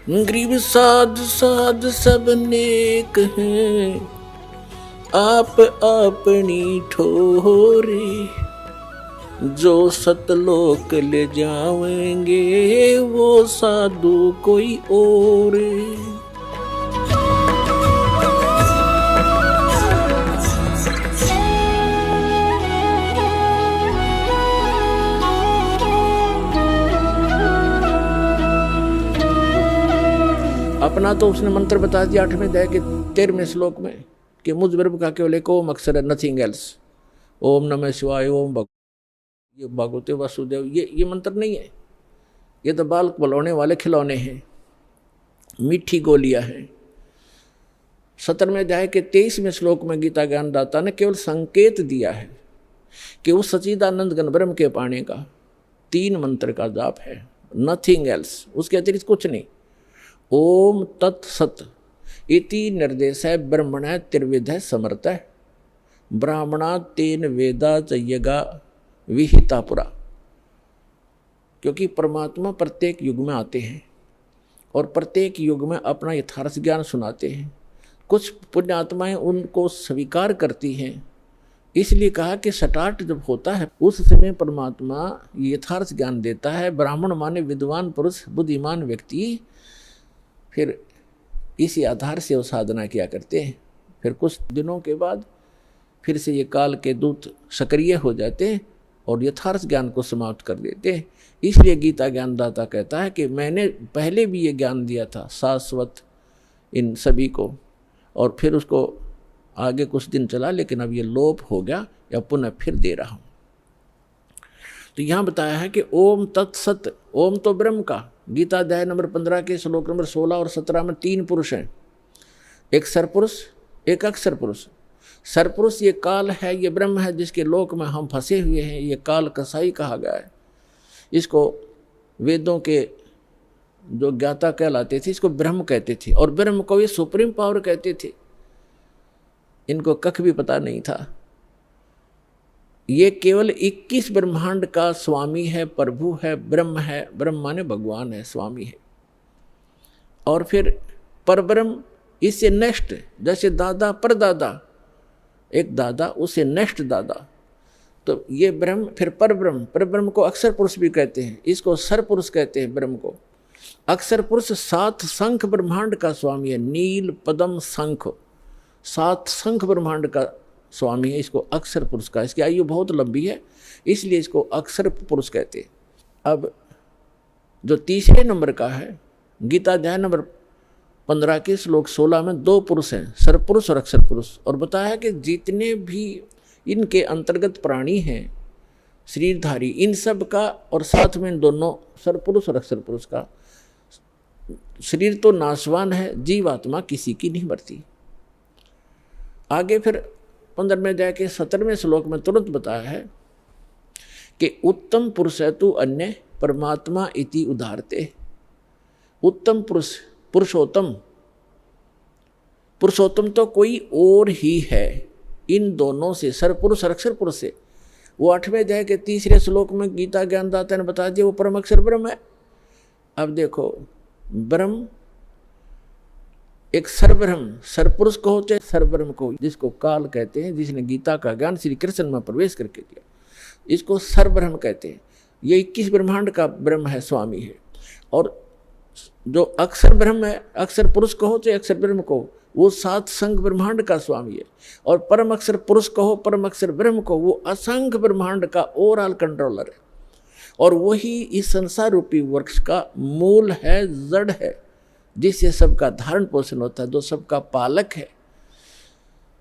Grieve साध साध सब नेक हैं, आप अपनी ठोरे। जो सतलोक ले जाएंगे वो साधु कोई और। अपना तो उसने मंत्र बता दिया 8वें अध्याय के 13वें श्लोक में कि मुझ ब्रह्म का केवल एक ओम अक्षर है, नथिंग एल्स। ओम नमः शिवाय, ओम ये भगवते वासुदेव, ये मंत्र नहीं है, ये तो बाल बलौने वाले खिलौने हैं, मीठी गोलियां हैं। 17वें अध्याय के 23वें श्लोक में गीता ज्ञानदाता ने केवल संकेत दिया है कि उस सच्चिदानंद घन ब्रह्म के पाने का 3 मंत्र का जाप है, नथिंग एल्स, उसके अतिरिक्त कुछ नहीं। ओम तत्सत इति निर्देश है ब्रह्मण त्रिविध समर्थ है, ब्राह्मणा तेन वेदा चयगा विहिता पुरा। क्योंकि परमात्मा प्रत्येक युग में आते हैं और प्रत्येक युग में अपना यथार्थ ज्ञान सुनाते हैं। कुछ पुण्यात्माएं उनको स्वीकार करती हैं, इसलिए कहा कि स्टार्ट जब होता है उस समय परमात्मा यथार्थ ज्ञान देता है। ब्राह्मण माने विद्वान पुरुष, बुद्धिमान व्यक्ति, फिर इसी आधार से वो साधना किया करते हैं। फिर कुछ दिनों के बाद फिर से ये काल के दूत सक्रिय हो जाते हैं और यथार्थ ज्ञान को समाप्त कर देते हैं। इसलिए गीता ज्ञानदाता कहता है कि मैंने पहले भी ये ज्ञान दिया था शाश्वत इन सभी को, और फिर उसको आगे कुछ दिन चला, लेकिन अब ये लोप हो गया, या पुनः फिर दे रहा हूँ। तो यहाँ बताया है कि ओम तत्सत, ओम तो ब्रह्म का, गीता अध्याय नंबर 15 के श्लोक नंबर 16 और 17 में 3 पुरुष हैं, एक सरपुरुष एक अक्षर पुरुष। सरपुरुष ये काल है, ये ब्रह्म है जिसके लोक में हम फंसे हुए हैं, ये काल कसाई कहा गया है। इसको वेदों के जो ज्ञाता कहलाते थे इसको ब्रह्म कहते थे, और ब्रह्म को ये सुप्रीम पावर कहते थे। इनको कख भी पता नहीं था। ये केवल 21 ब्रह्मांड का स्वामी है, प्रभु है, ब्रह्म है। ब्रह्म माने भगवान है, स्वामी है। और फिर परब्रह्म इससे नेक्स्ट, जैसे दादा परदादा, एक दादा उससे नेक्स्ट दादा, तो ये ब्रह्म। फिर परब्रह्म, परब्रह्म को अक्षर पुरुष भी कहते हैं, इसको सर पुरुष कहते हैं ब्रह्म को। अक्षर पुरुष 7 शंख ब्रह्मांड का स्वामी है, नील पद्म शंख, 7 शंख ब्रह्मांड का स्वामी है, इसको अक्षर पुरुष का। इसकी आयु बहुत लंबी है, इसलिए इसको अक्षर पुरुष कहते हैं। अब जो तीसरे नंबर का है, गीता अध्याय नंबर 15 के श्लोक 16 में 2 पुरुष हैं, सरपुरुष और अक्षर पुरुष। और बताया कि जितने भी इनके अंतर्गत प्राणी हैं शरीरधारी, इन सब का, और साथ में दोनों सरपुरुष और अक्षर पुरुष का, शरीर तो नाशवान है, जीवात्मा किसी की नहीं मरती। आगे फिर 15वें अध्याय के 17वें श्लोक में तुरंत बताया है कि उत्तम पुरुष है तू अन्य परमात्मा इति उदाहरते। उत्तम पुरुष, पुरुषोत्तम, पुरुषोत्तम तो कोई और ही है इन दोनों से, सरपुरुष और अक्षर पुरुष से। वो 8वें अध्याय के 3रे श्लोक में गीता ज्ञानदाता ने बता दिया वो परम अक्षर ब्रह्म है। अब देखो, ब्रह्म एक सरब्रह्म, सरपुरुष कहो चाहे सरब्रह्म को, जिसको काल कहते हैं, जिसने गीता का ज्ञान श्री कृष्ण में प्रवेश करके दिया, इसको सरब्रह्म कहते हैं। ये 21 ब्रह्मांड का ब्रह्म है, स्वामी है। और जो अक्षर ब्रह्म है, अक्षर पुरुष कहो चाहे अक्षर ब्रह्म कहो, वो 7 शंख ब्रह्मांड का स्वामी है। और परम अक्षर पुरुष कहो, परम अक्षर ब्रह्म को, वो असंख्य ब्रह्मांड का ओवरऑल कंट्रोलर है। और वही इस संसार रूपी वृक्ष का मूल है, जड़ है, जिससे सबका धारण पोषण होता है, जो सबका पालक है।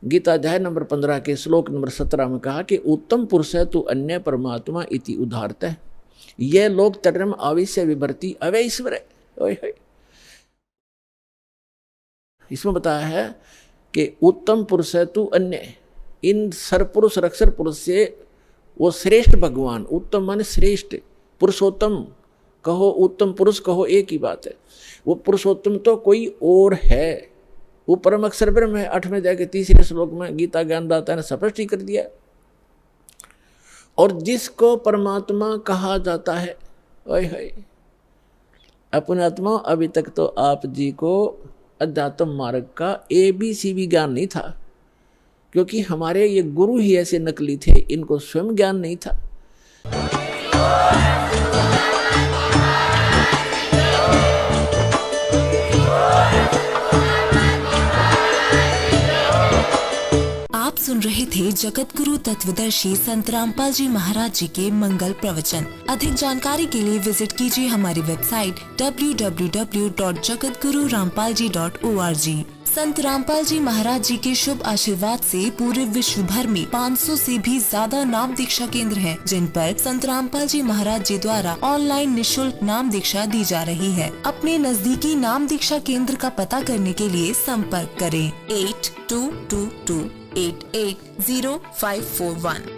गीता अध्याय नंबर 15 के श्लोक नंबर 17 में कहा कि उत्तम पुरुष है तू अन्य परमात्मा इति उदाहरत है, यह लोक तर्म आविश्य विभर्ति अवैश्वर है। इसमें बताया है कि उत्तम पुरुष है तू अन्य, इन सरपुरुष और अक्षर पुरुष से वो श्रेष्ठ भगवान, उत्तम माने श्रेष्ठ, पुरुषोत्तम कहो उत्तम पुरुष कहो एक ही बात है। वो पुरुषोत्तम तो कोई और है, वो परम अक्षर ब्रह्म है। 8वें अध्याय के 3रे श्लोक में गीता ज्ञानदाता ने स्पष्ट ही कर दिया। और जिसको परमात्मा कहा जाता है, ओए होए, अपने आत्मा, अभी तक तो आप जी को अध्यात्म मार्ग का ABC भी ज्ञान नहीं था, क्योंकि हमारे ये गुरु ही ऐसे नकली थे, इनको स्वयं ज्ञान नहीं था। आप सुन रहे थे जगत गुरु तत्वदर्शी संत रामपाल जी महाराज जी के मंगल प्रवचन। अधिक जानकारी के लिए विजिट कीजिए हमारी वेबसाइट www.jagatgururampalji.org। संत रामपाल जी महाराज जी के शुभ आशीर्वाद से पूरे विश्व भर में 500 से भी ज्यादा नाम दीक्षा केंद्र हैं, जिन पर संत रामपाल जी महाराज जी द्वारा ऑनलाइन निशुल्क नाम दीक्षा दी जा रही है। अपने नजदीकी नाम दीक्षा केंद्र का पता करने के लिए संपर्क करें 8222880541।